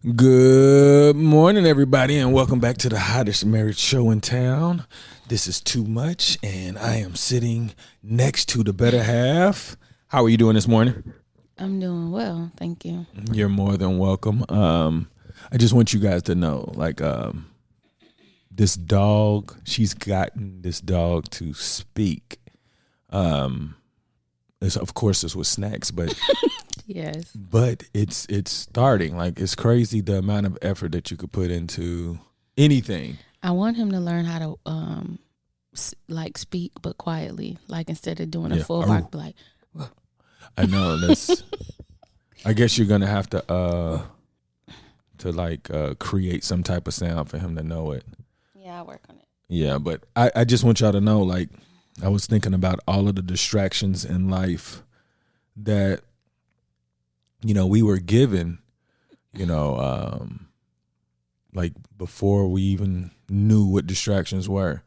Good morning, everybody, and welcome back to the hottest marriage show in town. This is Too Much, and I am sitting next to the better half. How are you doing this morning? I'm doing well, thank you. You're more than welcome. I just want you guys to know, this dog, she's gotten this dog to speak. Of course, this was Snacks, but Yes. But it's starting. Like, it's crazy the amount of effort that you could put into anything. I want him to learn how to speak, but quietly. Like, instead of doing a full bark, like. I know that's. I guess you're gonna have to create some type of sound for him to know it. Yeah, I'll work on it. Yeah, but I just want y'all to know, like, I was thinking about all of the distractions in life that, we were given, like before we even knew what distractions were.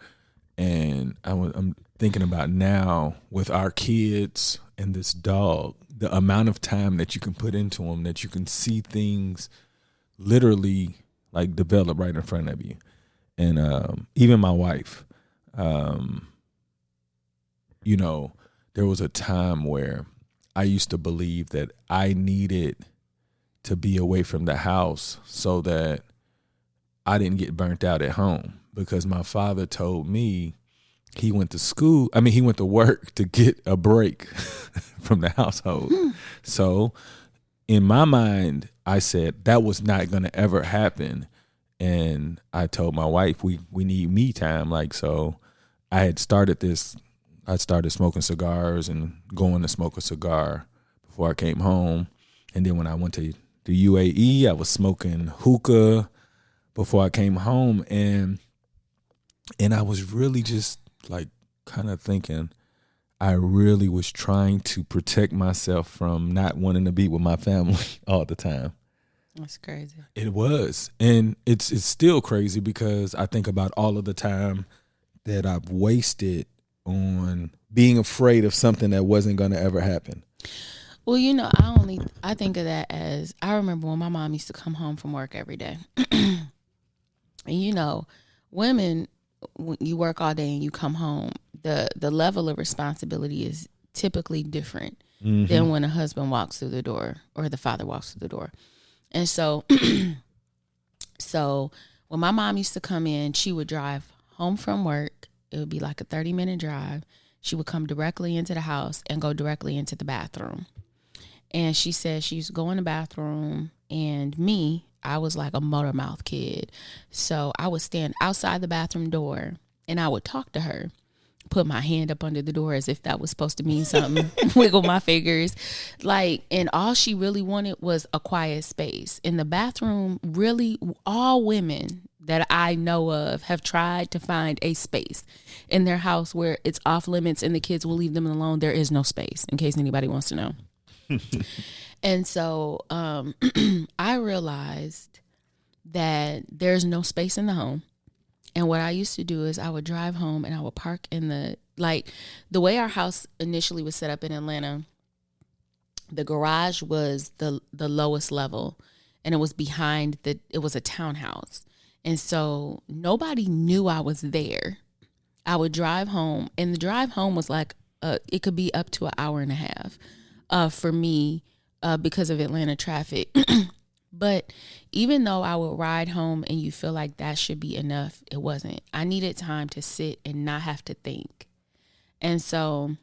And I'm thinking about now with our kids and this dog, the amount of time that you can put into them, that you can see things literally like develop right in front of you. And even my wife, there was a time where I used to believe that I needed to be away from the house so that I didn't get burnt out at home, because my father told me he went to work to get a break from the household. So in my mind, I said that was not going to ever happen. And I told my wife, we need me time. So I started smoking cigars and going to smoke a cigar before I came home. And then when I went to the UAE, I was smoking hookah before I came home. And I was really just like kind of thinking, I really was trying to protect myself from not wanting to be with my family all the time. That's crazy. It was. And it's still crazy, because I think about all of the time that I've wasted on being afraid of something that wasn't going to ever happen. Well, I think of that as, I remember when my mom used to come home from work every day. And women, when you work all day and you come home, the level of responsibility is typically different than when a husband walks through the door or the father walks through the door. And so, when my mom used to come in, she would drive home from work. It would be like a 30-minute drive. She would come directly into the house and go directly into the bathroom. And she said she used to go in the bathroom, and I was like a motor mouth kid. So I would stand outside the bathroom door and I would talk to her, put my hand up under the door as if that was supposed to mean something, wiggle my fingers. And all she really wanted was a quiet space. In the bathroom, really, all women that I know of have tried to find a space in their house where it's off limits and the kids will leave them alone. There is no space, in case anybody wants to know. And so I realized that there's no space in the home. And what I used to do is I would drive home and I would park in the way our house initially was set up in Atlanta. The garage was the lowest level, and it was behind it was a townhouse. And so nobody knew I was there. I would drive home, and the drive home was it could be up to an hour and a half for me because of Atlanta traffic. But even though I would ride home and you feel like that should be enough, it wasn't. I needed time to sit and not have to think. And so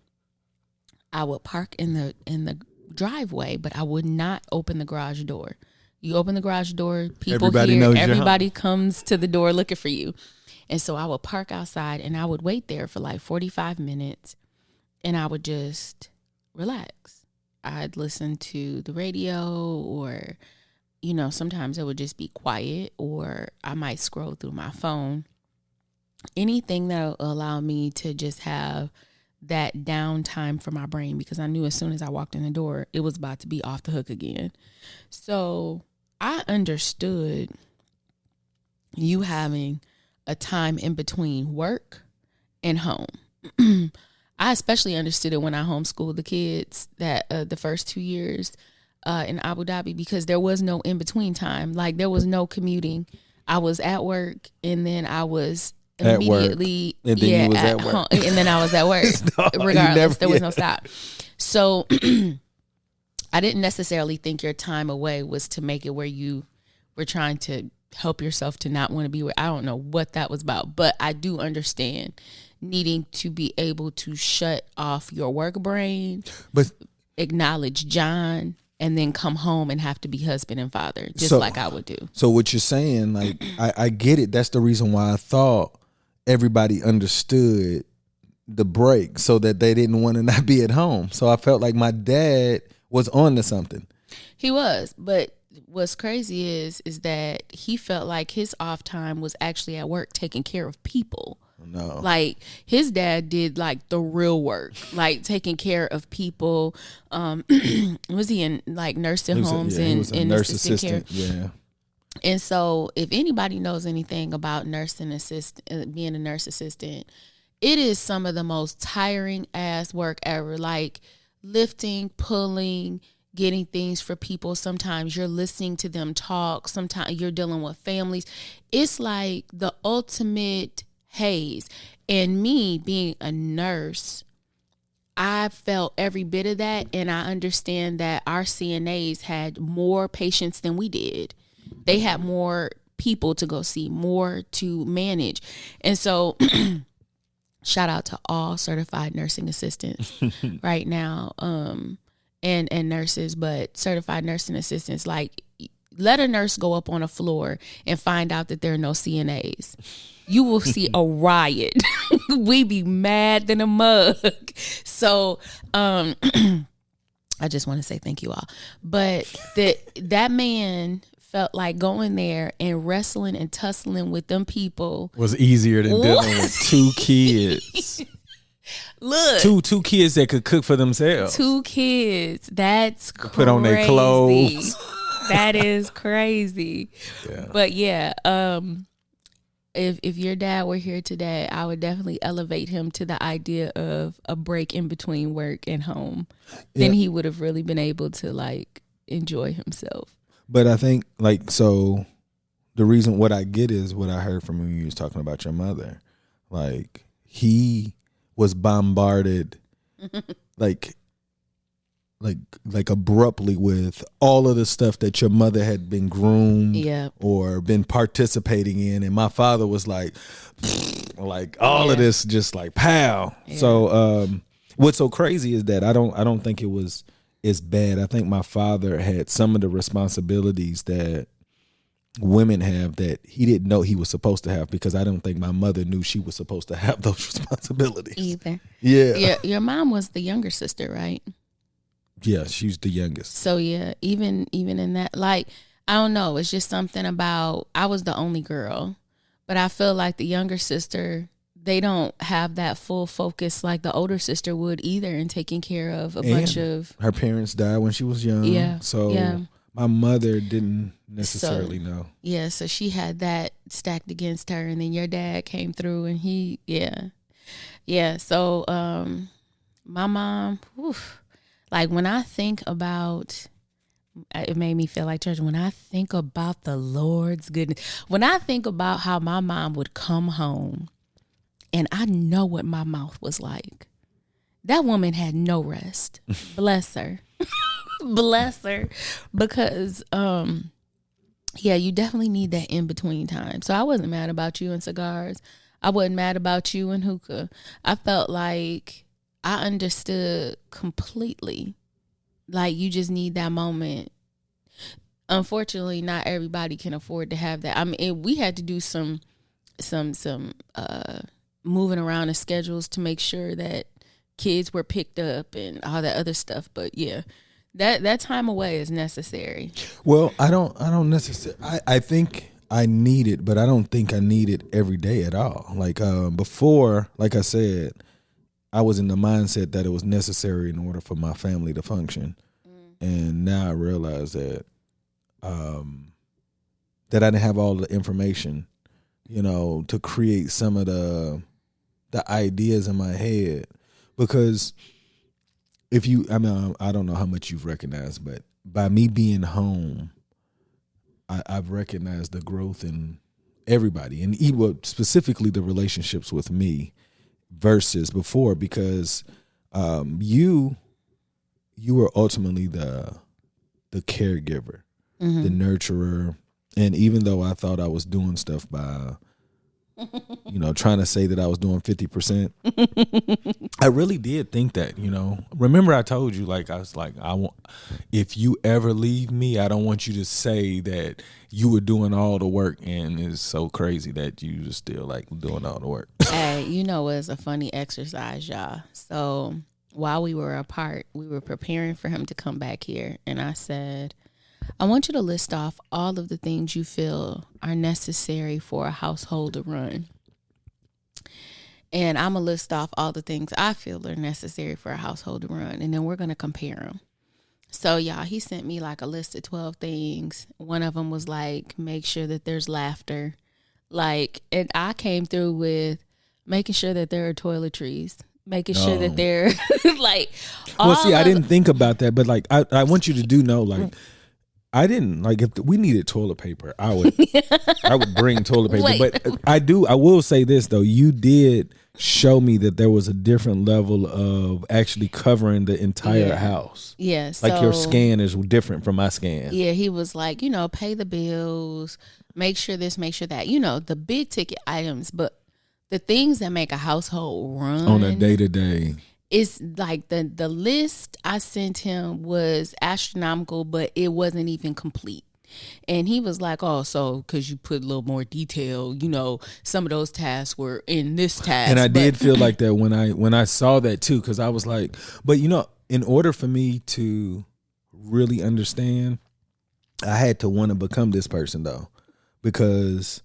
I would park in the driveway, but I would not open the garage door. You open the garage door, everybody comes to the door looking for you. And so I would park outside and I would wait there for like 45 minutes and I would just relax. I'd listen to the radio, or sometimes it would just be quiet, or I might scroll through my phone. Anything that will allow me to just have that downtime for my brain, because I knew as soon as I walked in the door, it was about to be off the hook again. So I understood you having a time in between work and home. I especially understood it when I homeschooled the kids, that the first 2 years in Abu Dhabi because there was no in between time. Like there was no commuting. I was at work and then I was immediately and then you was at work. home, and then I was at work. Regardless, there was no stop. So I didn't necessarily think your time away was to make it where you were trying to help yourself to not want to be where. I don't know what that was about, but I do understand needing to be able to shut off your work brain, but acknowledge John, and then come home and have to be husband and father, just like I would do. So what you're saying, like, I get it. That's the reason why I thought everybody understood the break so that they didn't want to not be at home. So I felt like my dad was on to something. He was, but what's crazy is that he felt like his off time was actually at work taking care of people. No. Like his dad did like the real work, like taking care of people. Was he in like nursing homes and nurse assistant care? Yeah. And so if anybody knows anything about being a nurse assistant, it is some of the most tiring ass work ever. Like lifting, pulling, getting things for people. Sometimes you're listening to them talk. Sometimes you're dealing with families. It's like the ultimate haze. And me being a nurse, I felt every bit of that. And I understand that our CNAs had more patients than we did. They had more people to go see, more to manage. And so shout out to all certified nursing assistants right now, and nurses, but certified nursing assistants, like let a nurse go up on a floor and find out that there are no CNAs. You will see a riot. We be mad than a mug. So I just want to say thank you all. But that man felt like going there and wrestling and tussling with them people was easier than dealing with two kids. Look, two kids that could cook for themselves. Two kids. That's crazy. Put on their clothes. That is crazy. Yeah. But yeah, if your dad were here today, I would definitely elevate him to the idea of a break in between work and home. Yeah. Then he would have really been able to like enjoy himself. But I think like, so the reason what I get is what I heard from when you was talking about your mother. Like he was bombarded like abruptly with all of the stuff that your mother had been groomed or been participating in, and my father was like all of this just like pow. Yeah. So what's so crazy is that I don't think it was as bad. I think my father had some of the responsibilities that women have that he didn't know he was supposed to have, because I don't think my mother knew she was supposed to have those responsibilities either. Yeah. Your mom was the younger sister, right? Yeah, she's the youngest. So yeah, even in that, like, I don't know, it's just something about, I was the only girl, but I feel like the younger sister, they don't have that full focus like the older sister would either in taking care of a bunch of. Her parents died when she was young. Yeah. So my mother didn't necessarily know. Yeah, so she had that stacked against her, and then your dad came through and he, so my mom, like when I think about, it made me feel like church. When I think about the Lord's goodness, when I think about how my mom would come home, and I know what my mouth was like. That woman had no rest. Bless her. Bless her. Because, you definitely need that in-between time. So I wasn't mad about you and cigars. I wasn't mad about you and hookah. I felt like I understood completely. Like you just need that moment. Unfortunately, not everybody can afford to have that. I mean, we had to do some moving around the schedules to make sure that kids were picked up and all that other stuff. But yeah, that time away is necessary. Well, I don't necessarily. I think I need it, but I don't think I need it every day at all. Like before, like I said, I was in the mindset that it was necessary in order for my family to function, and now I realize that that I didn't have all the information, to create some of the ideas in my head. Because I don't know how much you've recognized, but by me being home, I've recognized the growth in everybody, and even specifically the relationships with me versus before, because you were ultimately the caregiver, the nurturer. And even though I thought I was doing stuff by, trying to say that I was doing 50%, I really did think that, Remember I told you, like, I was like, if you ever leave me, I don't want you to say that you were doing all the work, and it's so crazy that you were still, like, doing all the work. Hey, it's a funny exercise, y'all. So while we were apart, we were preparing for him to come back here, and I said, I want you to list off all of the things you feel are necessary for a household to run. And I'm going to list off all the things I feel are necessary for a household to run. And then we're going to compare them. So, y'all, he sent me like a list of 12 things. One of them was like, make sure that there's laughter. Like, and I came through with making sure that there are toiletries. Making sure that they're like. Well, see, I didn't think about that. But like, I want you to know, like, I didn't, like, if we needed toilet paper, I would bring toilet paper. Wait. But I will say this, though. You did show me that there was a different level of actually covering the entire house. Yeah. Like, your scan is different from my scan. Yeah, he was like, pay the bills, make sure this, make sure that, the big ticket items, but the things that make a household run. On a day-to-day. It's like the list I sent him was astronomical, but it wasn't even complete. And he was like, oh, so because you put a little more detail, some of those tasks were in this task. And I did feel like that when I saw that too, because I was like, but in order for me to really understand, I had to want to become this person though, because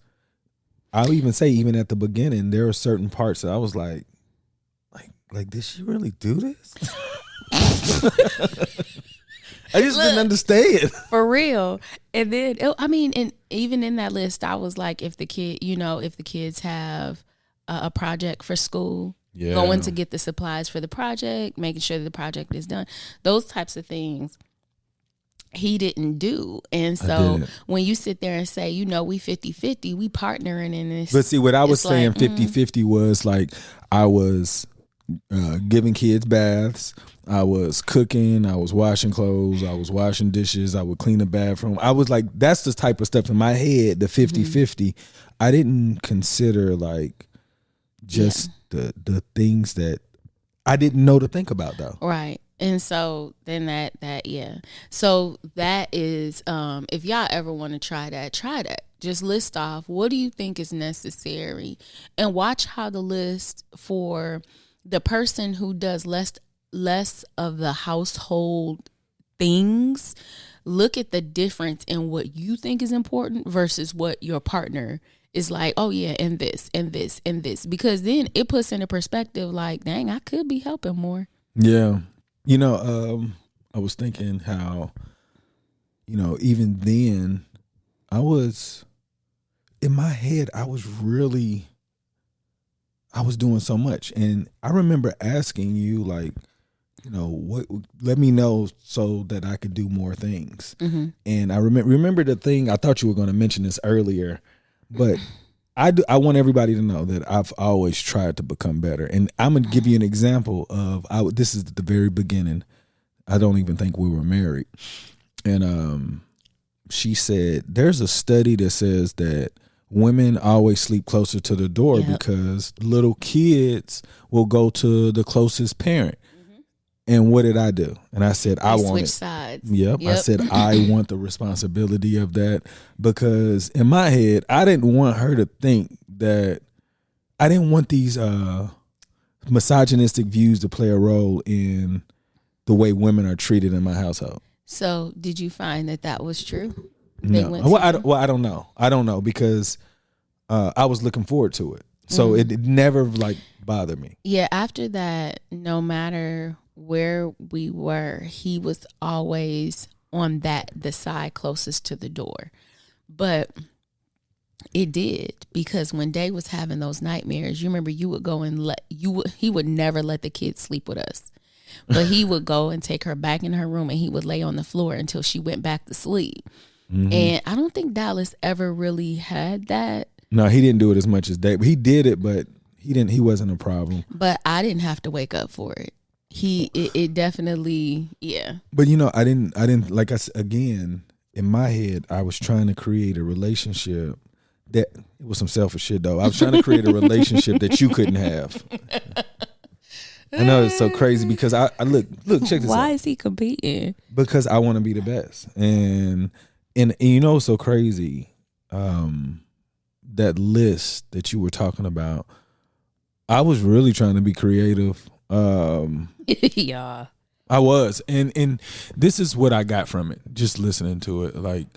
I'll even say, even at the beginning, there are certain parts that I was like, did she really do this? I just didn't understand. For real. And then, and even in that list, I was like, if the kids have a project for school, going to get the supplies for the project, making sure that the project is done, those types of things he didn't do. And so when you sit there and say, we 50-50, we partnering in this. But see, what I was saying 50-50 was like, I was giving kids baths, I was cooking, I was washing clothes, I was washing dishes, I would clean the bathroom. I was like, that's the type of stuff in my head, the 50-50. I didn't consider like just the things that I didn't know to think about though. Right. And so then that so that is if y'all ever want to try that. Just list off, what do you think is necessary, and watch how the list for the person who does less of the household things, look at the difference in what you think is important versus what your partner is like, oh yeah, and this and this and this, because then it puts into perspective like, dang, I could be helping more. Yeah. I was thinking how, even then I was in my head, I was doing so much. And I remember asking you, like, what, let me know so that I could do more things. Mm-hmm. And I remember the thing, I thought you were going to mention this earlier, but I want everybody to know that I've always tried to become better. And I'm going to give you an example of, this is the very beginning. I don't even think we were married. And she said, there's a study that says that women always sleep closer to the door because little kids will go to the closest parent. Mm-hmm. And what did I do? And I said, I want switch sides. Yep. I said, I want the responsibility of that, because in my head, I didn't want her to think that, I didn't want these misogynistic views to play a role in the way women are treated in my household. So did you find that was true? No. I don't know. I don't know, because I was looking forward to it. So it never like bothered me. Yeah. After that, no matter where we were, he was always on the side closest to the door. But it did, because when Day was having those nightmares, you remember you would go and he would never let the kids sleep with us. But he would go and take her back in her room, and he would lay on the floor until she went back to sleep. Mm-hmm. And I don't think Dallas ever really had that. No, he didn't do it as much as Dave. He did it, but he wasn't a problem. But I didn't have to wake up for it. It definitely, yeah. But I didn't like I said, again, in my head, I was trying to create a relationship that, it was some selfish shit though. I was trying to create a relationship that you couldn't have. I know it's so crazy because I look, check this out. Why is he competing? Because I want to be the best. And it's so crazy. That list that you were talking about, I was really trying to be creative. Yeah. I was. And this is what I got from it, just listening to it. Like,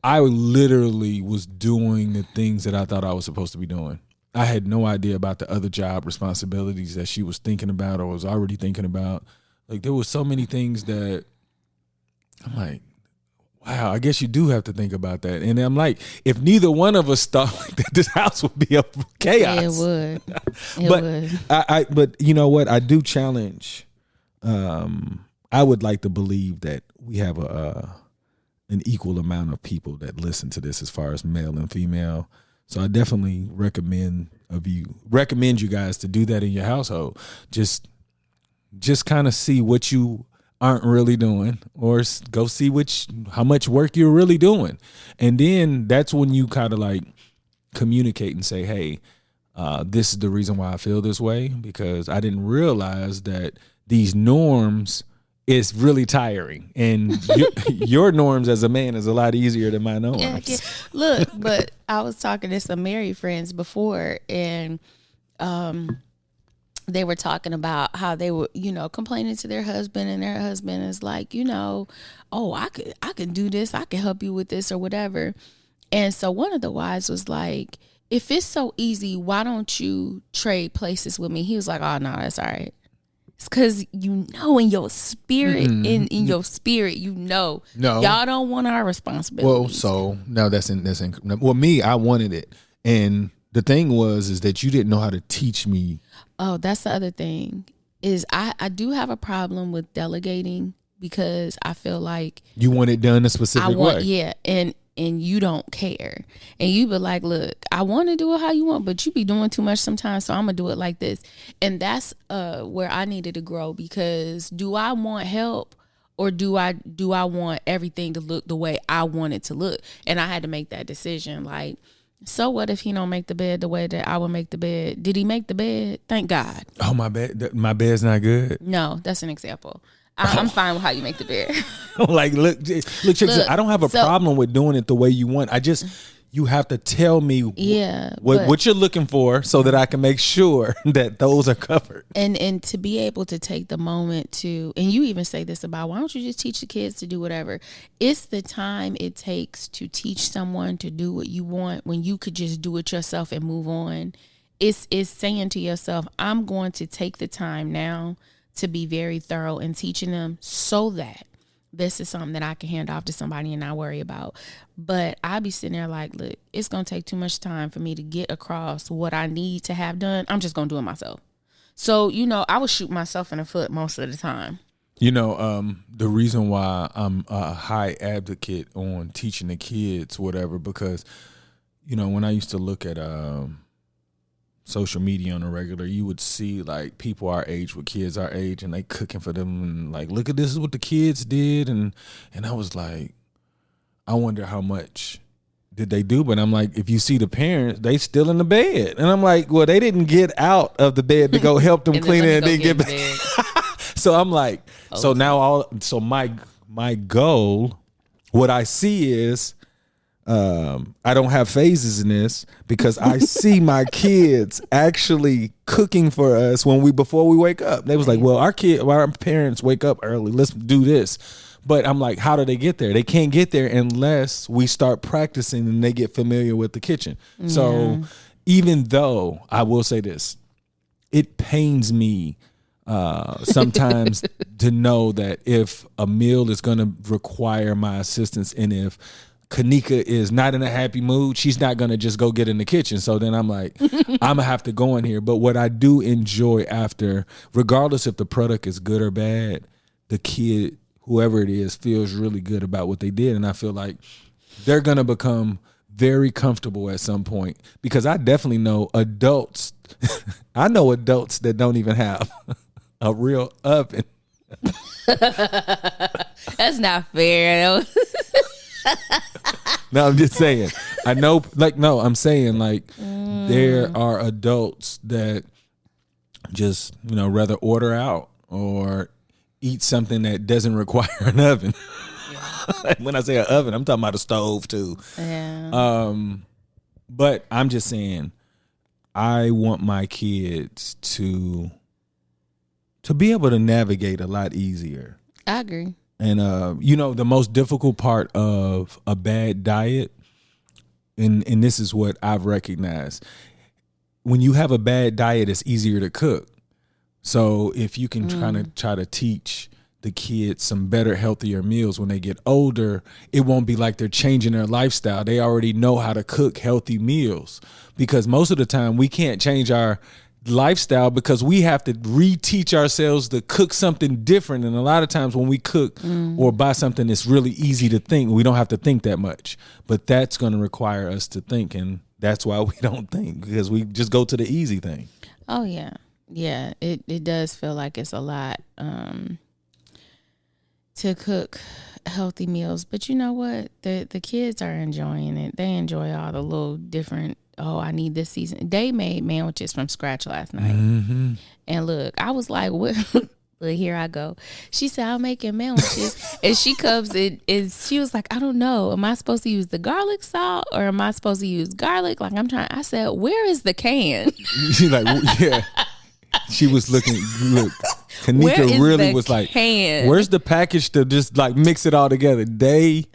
I literally was doing the things that I thought I was supposed to be doing. I had no idea about the other job responsibilities that she was thinking about or was already thinking about. Like, there was so many things that I'm like, wow, I guess you do have to think about that. And I'm like, if neither one of us thought like that, this house would be a chaos. Yeah, it would. It would. But you know what? I do challenge. I would like to believe that we have an equal amount of people that listen to this as far as male and female. So I definitely recommend you guys to do that in your household. Just kind of see what you aren't really doing, or go see how much work you're really doing. And then that's when you kind of like communicate and say, hey, this is the reason why I feel this way, because I didn't realize that these norms is really tiring, and your norms as a man is a lot easier than my norms. Yeah. Look, but I was talking to some married friends before, and they were talking about how they were, complaining to their husband, and their husband is like, oh, I can do this, I can help you with this or whatever. And so one of the wives was like, if it's so easy, why don't you trade places with me? He was like, oh no, that's all right. It's because in your spirit, in your spirit, no, y'all don't want our responsibilities. Well, so now me, I wanted it, and the thing is that you didn't know how to teach me. Oh, that's the other thing, is I do have a problem with delegating, because I feel like you want it done a specific way. Yeah, and you don't care. And you be like, look, I want to do it how you want, but you be doing too much sometimes, so I'm going to do it like this. And that's where I needed to grow, because do I want help, or do I want everything to look the way I want it to look? And I had to make that decision. Like, so what if he don't make the bed the way that I would make the bed? Did he make the bed? Thank God. Oh, my bed's not good. No, that's an example. I'm fine with how you make the bed. Like, look, I don't have a problem with doing it the way you want. You have to tell me what you're looking for, so that I can make sure that those are covered. And to be able to take the moment to, and you even say this about, why don't you just teach the kids to do whatever? It's the time it takes to teach someone to do what you want, when you could just do it yourself and move on. It's saying to yourself, I'm going to take the time now to be very thorough in teaching them, so that this is something that I can hand off to somebody and not worry about. But I be sitting there like, look, it's going to take too much time for me to get across what I need to have done. I'm just going to do it myself. So, I would shoot myself in the foot most of the time. The reason why I'm a high advocate on teaching the kids, whatever, because, when I used to look at social media on a regular, you would see like people our age with kids our age, and they cooking for them, and like, look at this is what the kids did, and I was like, I wonder how much did they do? But I'm like, if you see the parents, they still in the bed, and I'm like, well, they didn't get out of the bed to go help them clean it and then get back. So I'm like, my goal, what I see is, I don't have phases in this, because I see my kids actually cooking for us before we wake up. They was like, well, our parents wake up early, let's do this. But I'm like, how do they get there? They can't get there unless we start practicing and they get familiar with the kitchen. Yeah. So even though I will say this, it pains me sometimes to know that if a meal is going to require my assistance, and if Kanika is not in a happy mood, she's not going to just go get in the kitchen. So then I'm like, I'm going to have to go in here. But what I do enjoy after, regardless if the product is good or bad, the kid, whoever it is, feels really good about what they did. And I feel like they're going to become very comfortable at some point, because I definitely know adults. I know adults that don't even have a real oven. That's not fair. No, I'm just saying. I know, like, no, I'm saying, like, there are adults that just, rather order out or eat something that doesn't require an oven. When I say an oven, I'm talking about a stove too. Yeah. But I'm just saying, I want my kids to be able to navigate a lot easier. I agree. And the most difficult part of a bad diet, and this is what I've recognized, when you have a bad diet, it's easier to cook. So if you can try to teach the kids some better, healthier meals when they get older, it won't be like they're changing their lifestyle. They already know how to cook healthy meals, because most of the time we can't change our lifestyle because we have to reteach ourselves to cook something different. And a lot of times when we cook or buy something, it's really easy to think. We don't have to think that much, but that's going to require us to think. And that's why we don't think, because we just go to the easy thing. Oh yeah. Yeah. It does feel like it's a lot, to cook healthy meals, but you know what? The kids are enjoying it. They enjoy all the little different. Oh, I need this season. They made sandwiches from scratch last night, and look, I was like, "What?" But here I go. She said, "I'm making sandwiches," and she comes in. She was like, "I don't know. Am I supposed to use the garlic salt or am I supposed to use garlic?" Like I'm trying. I said, "Where is the can?" She's like, "Yeah." She was looking. Look. Kanika really was like, "Where's the package to just like mix it all together?" They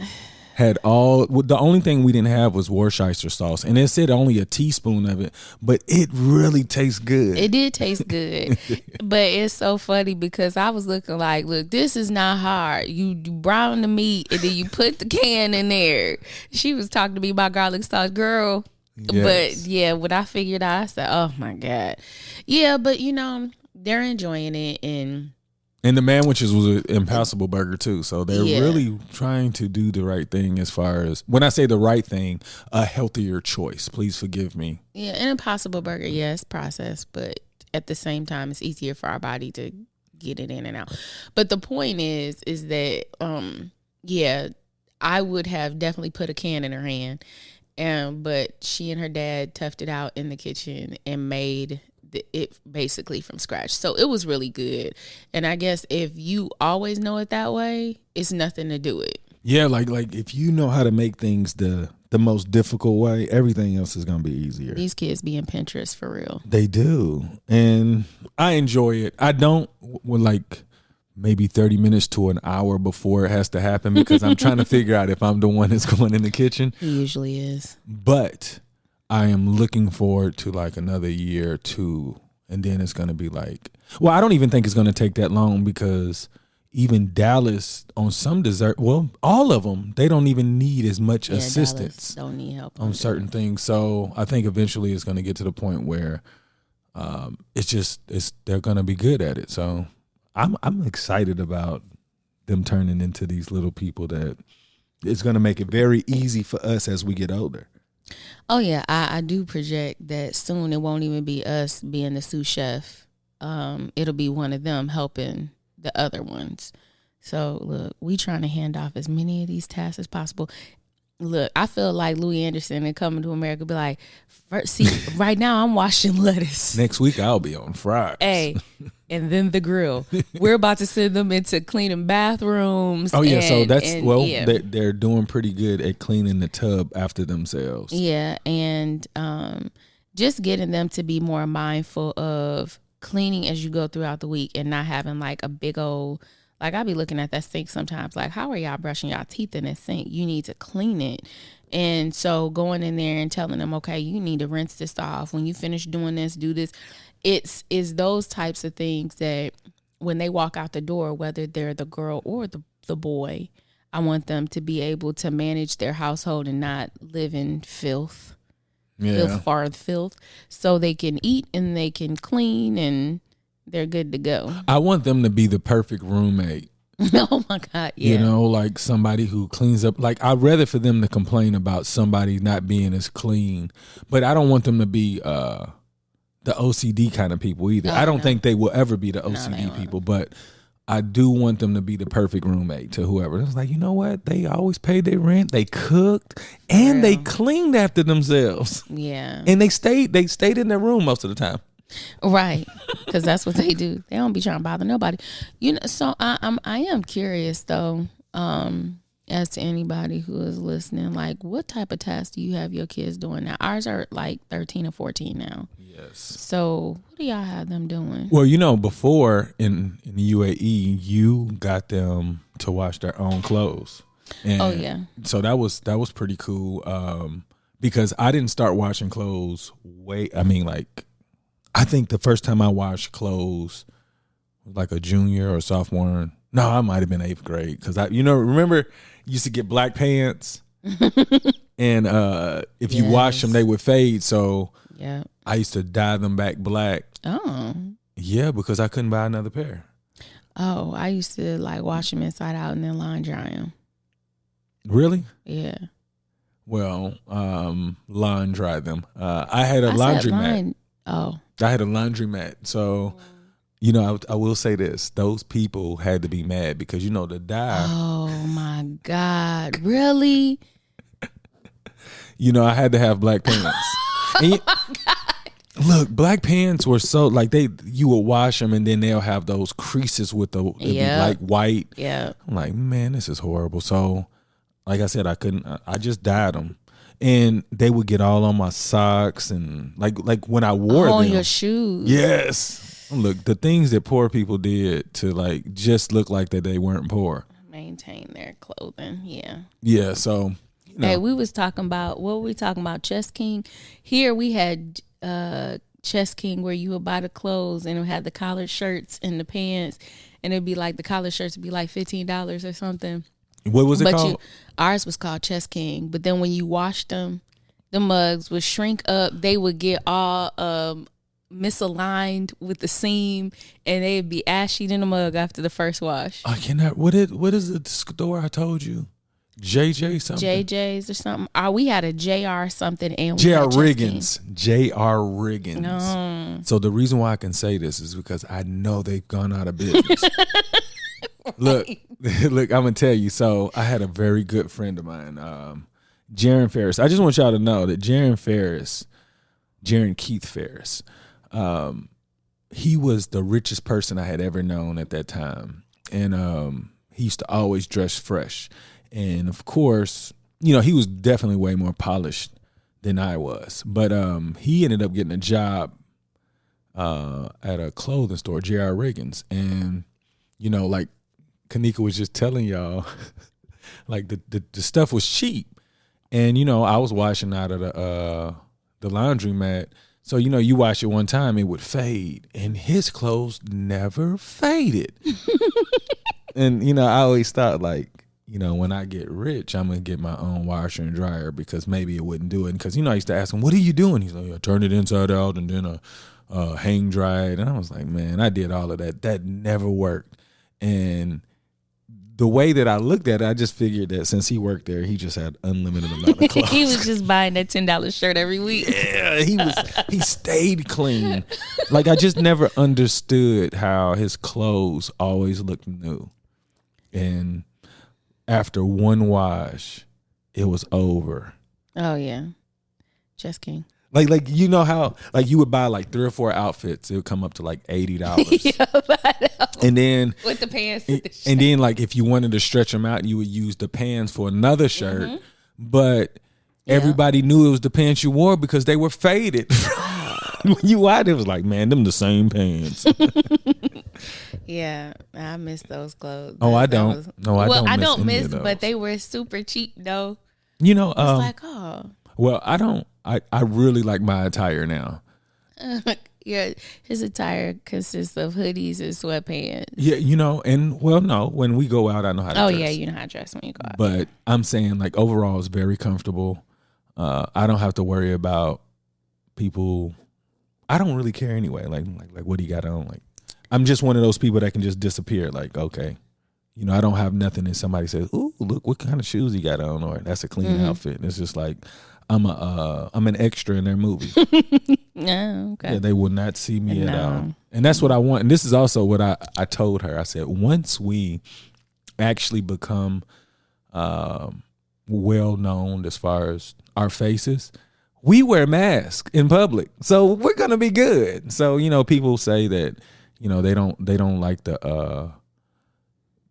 had the only thing we didn't have was Worcestershire sauce, and it said only a teaspoon of it, but it really tastes good. It did taste good, but it's so funny because I was looking like, look, this is not hard. You brown the meat and then you put the can in there. She was talking to me about garlic sauce, girl. Yes. But yeah, when I figured out, I said, "Oh my God." Yeah, but they're enjoying it, and the sandwiches was an Impossible Burger too, so they're really trying to do the right thing. As far as when I say the right thing, a healthier choice. Please forgive me. Yeah, an Impossible Burger, yes, processed, but at the same time, it's easier for our body to get it in and out. But the point is that I would have definitely put a can in her hand. But she and her dad toughed it out in the kitchen and made it basically from scratch. So it was really good. And I guess if you always know it that way, it's nothing to do it. Yeah, like if you know how to make things the most difficult way, everything else is going to be easier. These kids be in Pinterest for real. They do. And I enjoy it. I don't like maybe 30 minutes to an hour before it has to happen, because I'm trying to figure out if I'm the one that's going in the kitchen. He usually is. But I am looking forward to like another year or two, and then it's going to be like, well, I don't even think it's going to take that long, because even Dallas on some dessert, well, all of them, they don't even need as much assistance. Dallas don't need help on certain things. So I think eventually it's going to get to the point where they're going to be good at it. So I'm excited about them turning into these little people that it's going to make it very easy for us as we get older. Oh yeah, I do project that soon it won't even be us being the sous chef. It'll be one of them helping the other ones. So look, we trying to hand off as many of these tasks as possible. Look, I feel like Louis Anderson and Coming to America be like, right now I'm washing lettuce. Next week I'll be on fries. Hey, and then the grill. We're about to send them into cleaning bathrooms. Oh yeah, so they're doing pretty good at cleaning the tub after themselves. Yeah, and just getting them to be more mindful of cleaning as you go throughout the week and not having like a big old. Like, I be looking at that sink sometimes, like, how are y'all brushing y'all teeth in that sink? You need to clean it. And so going in there and telling them, okay, you need to rinse this off. When you finish doing this, do this. It's those types of things that when they walk out the door, whether they're the girl or the boy, I want them to be able to manage their household and not live in filth. Filth, so they can eat and they can clean and they're good to go. I want them to be the perfect roommate. Oh my God, yeah. You know, like somebody who cleans up. Like, I'd rather for them to complain about somebody not being as clean, but I don't want them to be the OCD kind of people either. I don't think they will ever be the OCD people, but I do want them to be the perfect roommate to whoever. It's like, you know what? They always paid their rent. They cooked and they cleaned after themselves. Yeah. And they stayed in their room most of the time. Right. Because that's what they do. They don't be trying to bother nobody. You know, so I am curious though, as to anybody who is listening, like what type of tasks do you have your kids doing now? Ours are like 13 or 14 now. Yes. So what do y'all have them doing? Well, you know, before in the UAE, you got them to wash their own clothes. And oh yeah. So that was pretty cool. Because I didn't start washing clothes I think the first time I washed clothes was like a junior or sophomore. No, I might have been 8th grade because remember you used to get black pants, and if you wash them, they would fade. So yeah, I used to dye them back black. Oh, yeah, because I couldn't buy another pair. Oh, I used to like wash them inside out and then line dry them. Really? Yeah. Well, line dry them. I had a laundromat. I had a laundromat. So, you know, I will say this. Those people had to be mad because, you know, the dye. Oh, my God. Really? You know, I had to have black pants. Oh, my God. Look, black pants were so, like, you would wash them and then they'll have those creases with be like white. Yeah. I'm like, man, this is horrible. So, like I said, I just dyed them. And they would get all on my socks and like when I wore them. On your shoes. Yes. Look, the things that poor people did to like just look like that they weren't poor. Maintain their clothing. Yeah. Yeah. So, you know. Hey, what were we talking about? Chess King. Here we had Chess King where you would buy the clothes and it had the collared shirts and the pants. And it'd be like the collared shirts would be like $15 or something. What was it called? Ours was called Chess King. But then when you washed them, the mugs would shrink up. They would get all misaligned with the seam, and they'd be ashy in the mug after the first wash. I cannot. What is the store I told you? JJ something. JJ's or something. We had a JR something and JR Riggins. JR Riggins. No. So the reason why I can say this is because I know they've gone out of business. Look, I'm gonna tell you. So I had a very good friend of mine, Jaron Ferris. I just want y'all to know that Jaron Keith Ferris, he was the richest person I had ever known at that time, and he used to always dress fresh. And of course, you know, he was definitely way more polished than I was. But he ended up getting a job at a clothing store, J.R. Riggins, and you know, like Kanika was just telling y'all, like the stuff was cheap, and you know I was washing out of the laundromat, so you know you wash it one time it would fade, and his clothes never faded. And you know I always thought like, you know, when I get rich, I'm gonna get my own washer and dryer because maybe it wouldn't do it. Because you know I used to ask him, "What are you doing?" He's like, "I turn it inside out and then hang dry it." And I was like, man, I did all of that. That never worked. And the way that I looked at it, I just figured that since he worked there, he just had unlimited amount of clothes. He was just buying that $10 shirt every week. Yeah, he stayed clean. Like I just never understood how his clothes always looked new. And after one wash, it was over. Oh yeah, Chess King. Like you know how like you would buy like 3 or 4 outfits, it would come up to like $80. Yeah, and then with the pants, and then like if you wanted to stretch them out, you would use the pants for another shirt. Mm-hmm. But everybody knew it was the pants you wore because they were faded. When you out, it was like, man, them the same pants. Yeah, I miss those clothes. Oh, I don't. I don't miss, but they were super cheap though. You know, it's like, oh. Well, I don't. I really like my attire now. Yeah, his attire consists of hoodies and sweatpants. Yeah, and well, no, when we go out, I know how to Oh, dress. yeah, you know how to dress when you go out. But I'm saying, like, overall, it's very comfortable. I don't have to worry about people. I don't really care anyway. Like, what do you got on? Like, I'm just one of those people that can just disappear. Like, okay, I don't have nothing, and somebody says, "Ooh, look, what kind of shoes you got on?" Or that's a clean outfit. And it's just like I'm an extra in their movie. Yeah, okay. Yeah, they will not see me at all. And that's what I want. And this is also what I told her. I said, once we actually become well known as far as our faces, we wear masks in public, so we're gonna be good. So people say that they don't like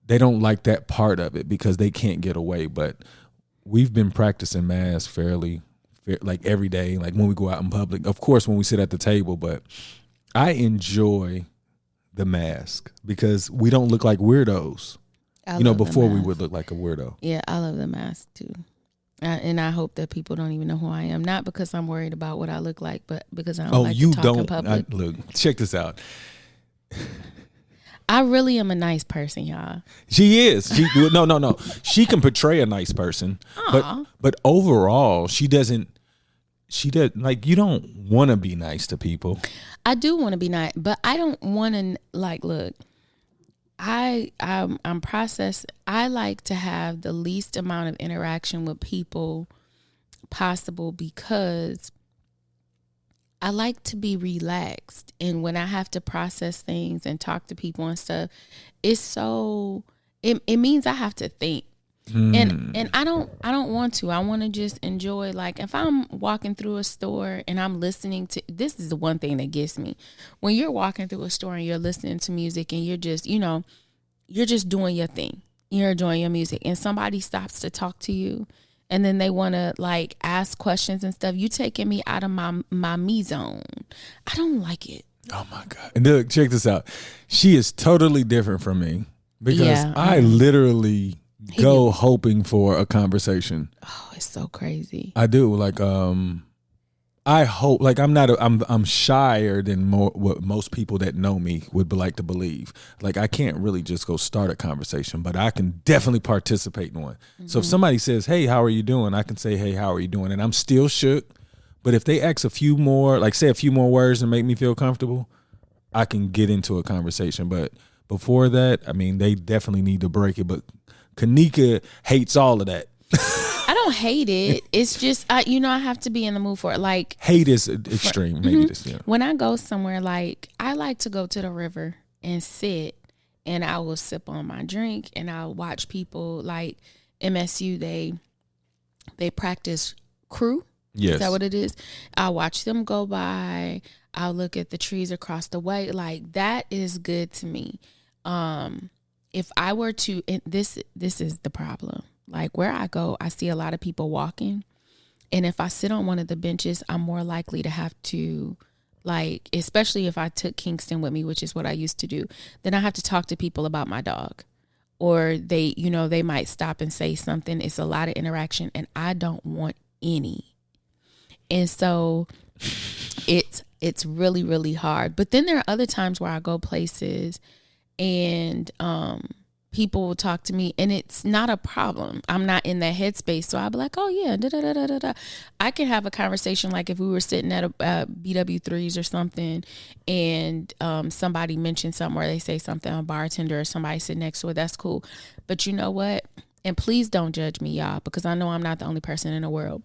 they don't like that part of it because they can't get away. But we've been practicing masks fairly like every day, like when we go out in public. Of course, when we sit at the table, but I enjoy the mask because we don't look like weirdos. Before we would look like a weirdo. Yeah, I love the mask too. And I hope that people don't even know who I am. Not because I'm worried about what I look like, but because I don't like to talk in public. Look, check this out. I really am a nice person, y'all. She is. No. She can portray a nice person, but overall, she does. Like, you don't want to be nice to people. I do want to be nice, but I don't want to look. I'm processed. I like to have the least amount of interaction with people possible because I like to be relaxed. And when I have to process things and talk to people and stuff, it means I have to think. And I don't want to. I want to just enjoy, like, if I'm walking through a store and I'm listening to, this is the one thing that gets me. When you're walking through a store and you're listening to music and you're just, you're just doing your thing. You're enjoying your music and somebody stops to talk to you and then they want to like ask questions and stuff. You taking me out of my me zone. I don't like it. Oh my God. And look, check this out. She is totally different from me because I literally go hoping for a conversation. Oh, it's so crazy. I do. Like, I hope, like, I'm shyer than what most people that know me would like to believe. Like, I can't really just go start a conversation, but I can definitely participate in one. Mm-hmm. So if somebody says, "Hey, how are you doing?" I can say, "Hey, how are you doing?" And I'm still shook. But if they ask a few more, like say a few more words and make me feel comfortable, I can get into a conversation. But before that, I mean, they definitely need to break it. But Kanika hates all of that. I don't hate it. It's just, I have to be in the mood for it. Like, hate is extreme. Maybe this. Yeah. When I go somewhere, like, I like to go to the river and sit, and I will sip on my drink, and I'll watch people like MSU. They practice crew. Yes. Is that what it is? I'll watch them go by. I'll look at the trees across the way. Like, that is good to me. If I were to, and this is the problem. Like, where I go, I see a lot of people walking. And if I sit on one of the benches, I'm more likely to have to, like, especially if I took Kingston with me, which is what I used to do, then I have to talk to people about my dog. Or they might stop and say something. It's a lot of interaction, and I don't want any. And so it's really, really hard. But then there are other times where I go places and people will talk to me and it's not a problem. I'm not in that headspace. So I'll be like, oh yeah, da, da, da, da, da, da. I can have a conversation like if we were sitting at a BW3s or something and somebody mentioned something or they say something, a bartender or somebody sit next to it, that's cool. But you know what? And please don't judge me, y'all, because I know I'm not the only person in the world.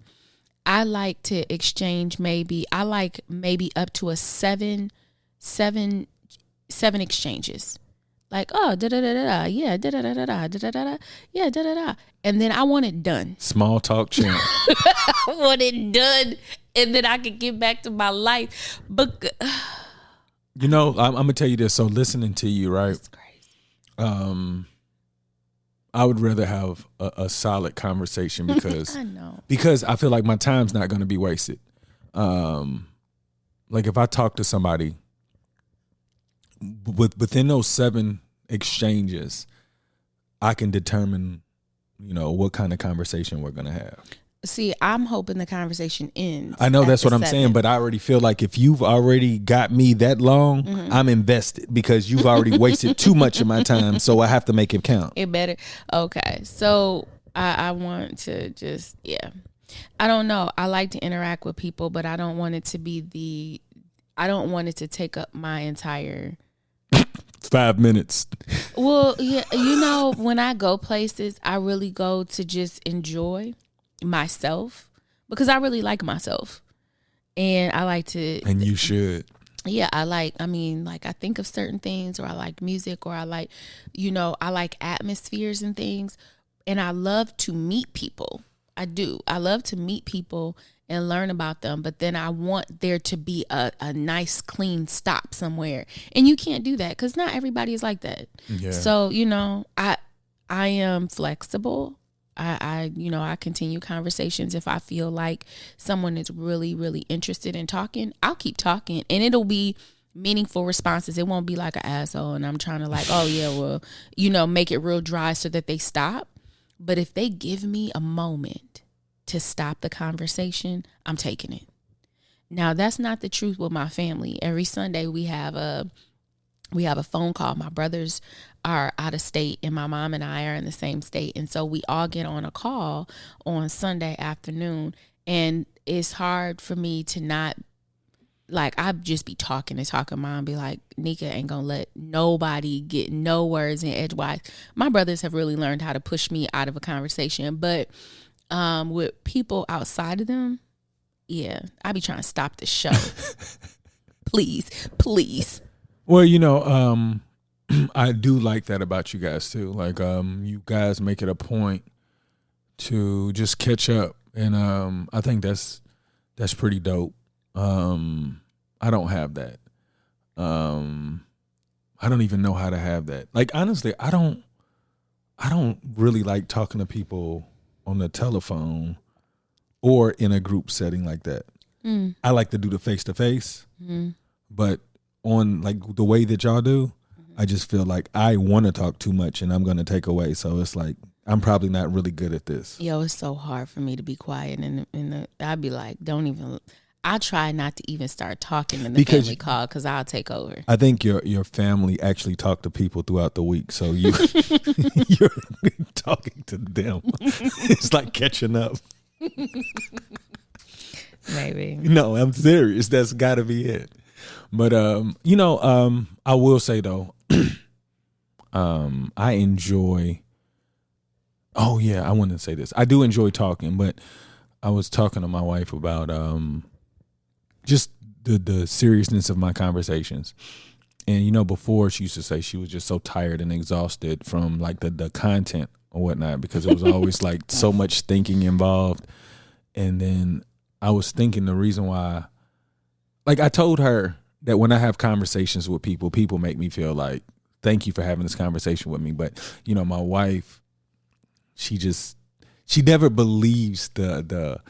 I like to exchange maybe up to a seven exchanges. Like, oh, da da da da, yeah, da da da da da da da, yeah, da da da, and then I want it done. Small talk champ. I want it done, and then I can get back to my life. But I'm gonna tell you this. So listening to you, right? It's crazy. I would rather have a solid conversation because I know. Because I feel like my time's not going to be wasted. Like if I talk to somebody within those 7 exchanges, I can determine, what kind of conversation we're going to have. See, I'm hoping the conversation ends. I know at that's the what I'm saying, 7th. but I already feel like if you've already got me that long, I'm invested because you've already wasted too much of my time. So I have to make it count. It better. Okay. So I want to just, yeah. I don't know. I like to interact with people, but I don't want it to be I don't want it to take up my entire 5 minutes. Well, yeah, you know, when I go places, I really go to just enjoy myself because I really like myself. And I like to, And you should. yeah, I mean, like I think of certain things, or I like music, or I like, I like atmospheres and things. And I love to meet people. I do. I love to meet people and learn about them, but then I want there to be a nice clean stop somewhere, and you can't do that because not everybody is like that. Yeah. So I am flexible. I continue conversations. If I feel like someone is really, really interested in talking, I'll keep talking, and it'll be meaningful responses. It won't be like an asshole and I'm trying to like, oh yeah, well, make it real dry so that they stop. But if they give me a moment to stop the conversation, I'm taking it. Now, that's not the truth with my family. Every Sunday we have a phone call. My brothers are out of state and my mom and I are in the same state. And so we all get on a call on Sunday afternoon, and it's hard for me to not, like, I'd just be talking and talking. Mom be like, Nika ain't gonna let nobody get no words in edgewise. My brothers have really learned how to push me out of a conversation, but with people outside of them, yeah, I be trying to stop the show. Please. Well, I do like that about you guys too. Like, you guys make it a point to just catch up, and I think that's pretty dope. I don't have that. I don't even know how to have that. Like, honestly, I don't really like talking to people on the telephone or in a group setting like that. I like to do the face to face, but on like the way that y'all do, I just feel like I want to talk too much and I'm going to take away. So it's like, I'm probably not really good at this. Yo, it's so hard for me to be quiet, and I'd be like, don't even. I try not to even start talking in the family call because I'll take over. I think your family actually talk to people throughout the week, so you're talking to them. It's like catching up. Maybe. No, I'm serious. That's got to be it. But I will say though, I enjoy. Oh yeah, I wouldn't say this. I do enjoy talking, but I was talking to my wife about just the seriousness of my conversations. And before she used to say she was just so tired and exhausted from like the content or whatnot, because it was always like so much thinking involved. And then I was thinking the reason why, like I told her that when I have conversations with people make me feel like, thank you for having this conversation with me. But my wife, she never believes the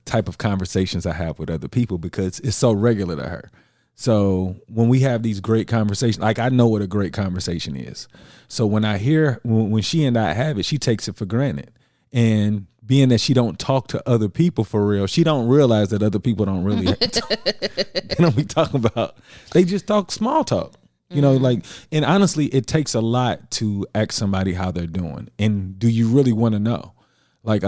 type of conversations I have with other people because it's so regular to her. So when we have these great conversations, like I know what a great conversation is. So when I hear, when she and I have it, she takes it for granted. And being that she don't talk to other people for real, she don't realize that other people don't really they don't be talking about, they just talk small talk. Like, and honestly, it takes a lot to ask somebody how they're doing. And do you really want to know? Like,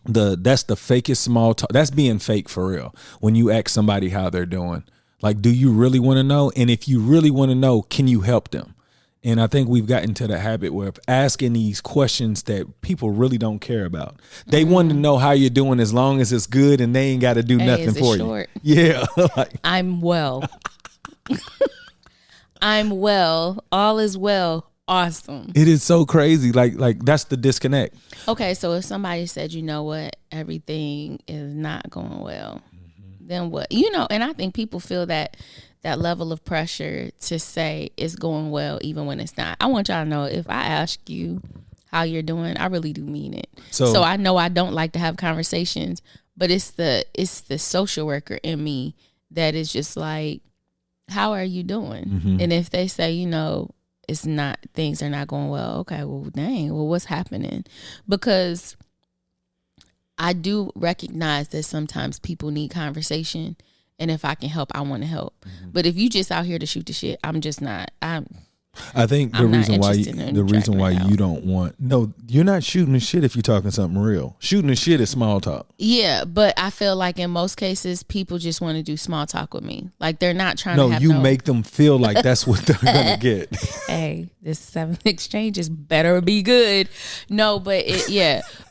that's the fakest small talk. That's being fake for real. When you ask somebody how they're doing, like, do you really want to know? And if you really want to know, can you help them? And I think we've gotten to the habit where asking these questions that people really don't care about. They want to know how you're doing as long as it's good and they ain't got to do nothing for you. Yeah. I'm well. I'm well. All is well. Awesome. It is so crazy. Like that's the disconnect. Okay, so if somebody said, you know what, everything is not going well, then what? And I think people feel that level of pressure to say it's going well even when it's not. I want y'all to know, if I ask you how you're doing, I really do mean it. So I know I don't like to have conversations, but it's the social worker in me that is just like, how are you doing? And if they say, things are not going well, okay, well, dang, well, what's happening? Because I do recognize that sometimes people need conversation, and if I can help, I want to help. Mm-hmm. But if you just out here to shoot the shit, I'm just not. I think the I'm not reason why interested in the reason dragging why it out. you don't want you're not shooting the shit if you're talking something real. Shooting the shit is small talk. Yeah, but I feel like in most cases, people just want to do small talk with me. Like they're not trying No, to have you make them feel like that's what they're gonna get. Hey, this 7th exchange is better be good. No, but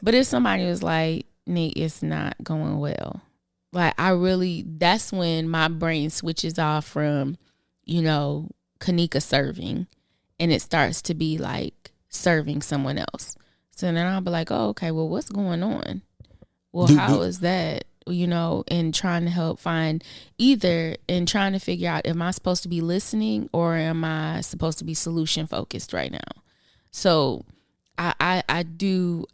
but if somebody was like, Nick, it's not going well. Like that's when my brain switches off from, Kanika serving, and it starts to be like serving someone else. So then I'll be like, oh, okay, well, what's going on? Well, how is that? And trying to help find and trying to figure out, am I supposed to be listening or am I supposed to be solution focused right now? So I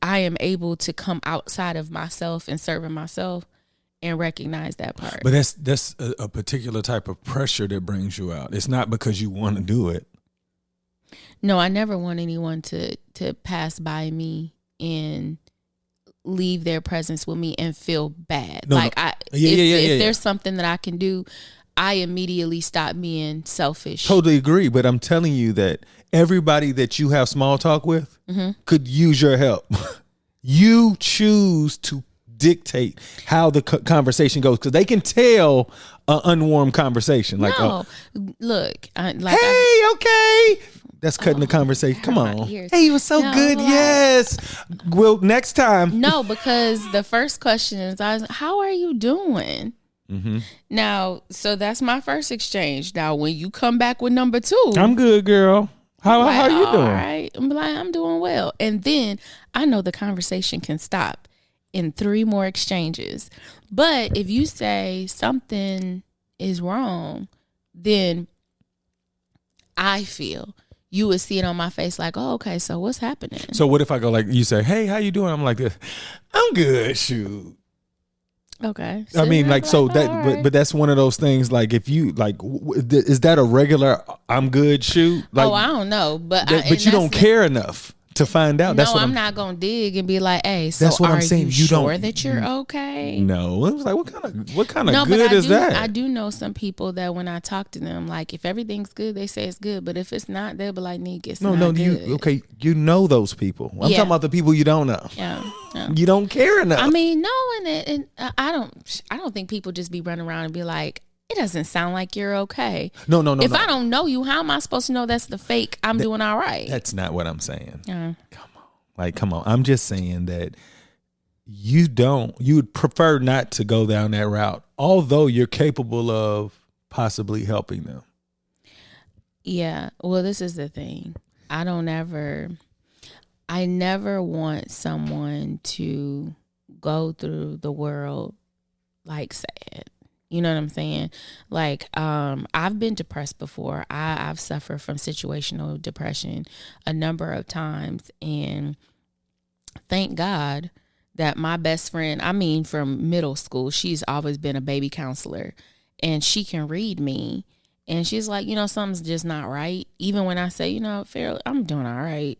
am able to come outside of myself and serving myself and recognize that part. But that's a particular type of pressure that brings you out. It's not because you want to do it. No, I never want anyone to pass by me and leave their presence with me and feel bad. If there's something that I can do, I immediately stop being selfish. Totally agree, but I'm telling you that everybody that you have small talk with could use your help. You choose to dictate how the conversation goes because they can tell an unwarm conversation. Like, look, okay. That's cutting the conversation. Come on. Hey, you were so good. Yes. Well, next time. No, because the first question is, how are you doing? Mm-hmm. Now, so that's my first exchange. Now, when you come back with number 2, I'm good, girl. How are you doing? All right. I'm like, I'm doing well. And then I know the conversation can stop in 3 more exchanges. But if you say something is wrong, then I feel you would see it on my face like, oh, okay, so what's happening? So what if I go like, you say, hey, how you doing? I'm like, I'm good, shoot. Okay. I mean, like, so that, right. but that's one of those things. Like, if you like, is that a regular I'm good shoot? Like, I don't know, but you don't care enough to find out. No, that's what I'm not gonna dig and be like, hey, so that's what I'm saying. You sure that you're okay? No, it was like, what kind of good is that? I do know some people that when I talk to them, like if everything's good, they say it's good, but if it's not, they'll be like, Nick, it's not good. You know those people. I'm talking about the people you don't know. Yeah. You don't care enough. I mean, knowing it, and I don't think people just be running around and be like, it doesn't sound like you're okay. No. If I don't know you, how am I supposed to know that's the fake? I'm doing all right. That's not what I'm saying. Come on. I'm just saying that you would prefer not to go down that route, although you're capable of possibly helping them. Yeah. Well, this is the thing. I never want someone to go through the world like sad. You know what I'm saying? Like, I've been depressed before. I've suffered from situational depression a number of times. And thank God that my best friend, from middle school, she's always been a baby counselor. And she can read me. And she's like, something's just not right. Even when I say, Farrell, I'm doing all right.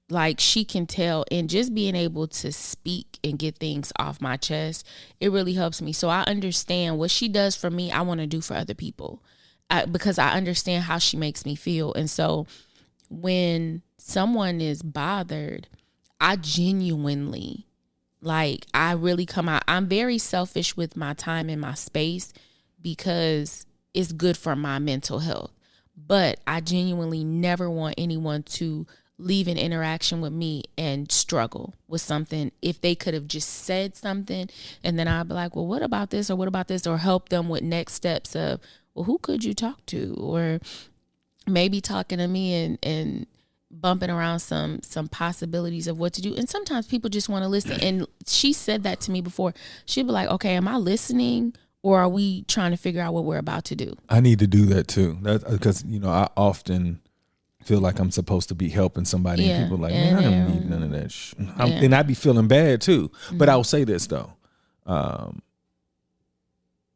Like, she can tell, and just being able to speak and get things off my chest, it really helps me. So I understand what she does for me, I want to do for other people because I understand how she makes me feel. And so when someone is bothered, I genuinely, I really come out. I'm very selfish with my time and my space because it's good for my mental health. But I genuinely never want anyone to leave an interaction with me and struggle with something if they could have just said something, and then I'd be like, well, what about this, or help them with next steps of, well, who could you talk to, or maybe talking to me and bumping around some possibilities of what to do. And sometimes people just want to listen. And she said that to me before. She'd be like, okay, am I listening, or are we trying to figure out what we're about to do? I need to do that too. That's because I often feel like I'm supposed to be helping somebody, and people are like, man, I don't need none of that and I'd be feeling bad too. Mm-hmm. But I'll say this though.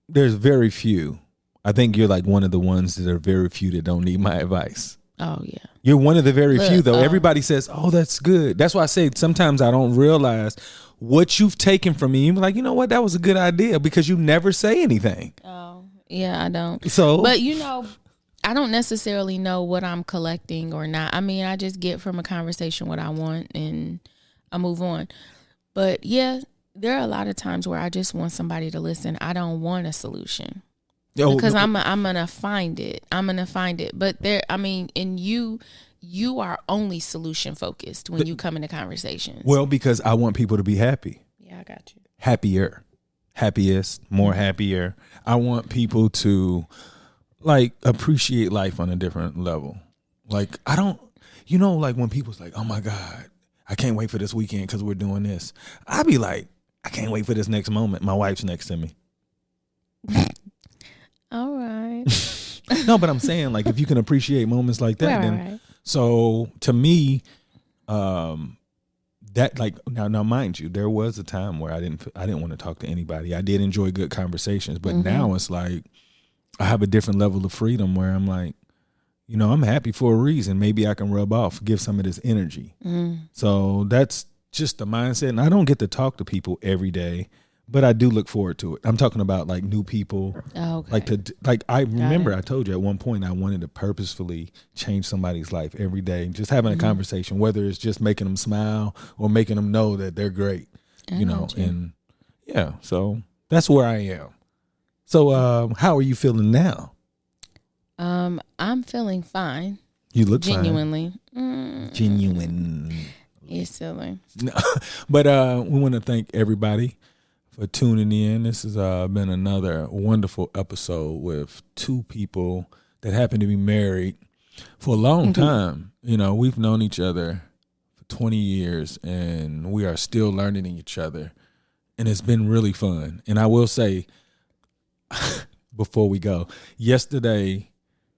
There's very few. I think you're like one of the ones that are very few that don't need my advice. Oh yeah. You're one of the very few though. Everybody says, oh, that's good. That's why I say sometimes I don't realize what you've taken from me. You're like, you know what? That was a good idea, because you never say anything. Oh, yeah, I don't. So, but I don't necessarily know what I'm collecting or not. I mean, I just get from a conversation what I want and I move on. But yeah, there are a lot of times where I just want somebody to listen. I don't want a solution. Because I'm gonna find it. But and you are only solution focused when you come into conversations. Well, because I want people to be happy. Yeah, I got you. Happier, happiest, more happier. I want people to like appreciate life on a different level. Like I don't, like when people's like, oh my God, I can't wait for this weekend because we're doing this. I'd be like, I can't wait for this next moment. My wife's next to me. All right. No, but I'm saying, like, if you can appreciate moments like that, then so to me, that like now mind you, there was a time where I didn't want to talk to anybody. I did enjoy good conversations, but now it's like I have a different level of freedom where I'm like, I'm happy for a reason. Maybe I can rub off, give some of this energy. So that's just the mindset. And I don't get to talk to people every day, but I do look forward to it. I'm talking about like new people. Oh, okay. I remember I told you at one point I wanted to purposefully change somebody's life every day. Just having a conversation, whether it's just making them smile or making them know that they're great, and yeah, so that's where I am. So how are you feeling now? I'm feeling fine. You look genuinely. Fine. Genuine. It's silly. No, but we want to thank everybody for tuning in. This has been another wonderful episode with two people that happen to be married for a long time. We've known each other for 20 years and we are still learning each other. And it's been really fun. And I will say, before we go, yesterday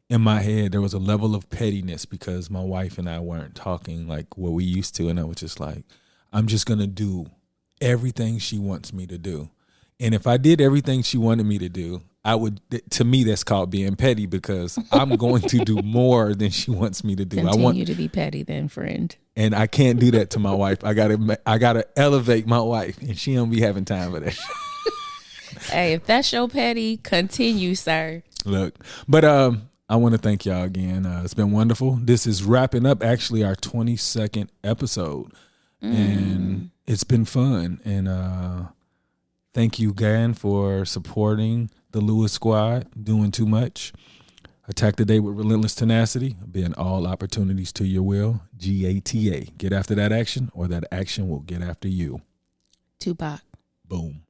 in my head, there was a level of pettiness because my wife and I weren't talking like what we used to. And I was just like, I'm just going to do everything she wants me to do. And if I did everything she wanted me to do, to me, that's called being petty because I'm going to do more than she wants me to do. Continue I want you to be petty then, friend. And I can't do that to my wife. I gotta elevate my wife and she don't be having time for that. Hey, if that's your petty, continue, sir. Look, but I want to thank y'all again. It's been wonderful. This is wrapping up actually our 22nd episode. And it's been fun. And thank you again for supporting the Lewis Squad, doing too much. Attack the day with relentless tenacity, being all opportunities to your will. GATA. Get after that action or that action will get after you. Tupac. Boom.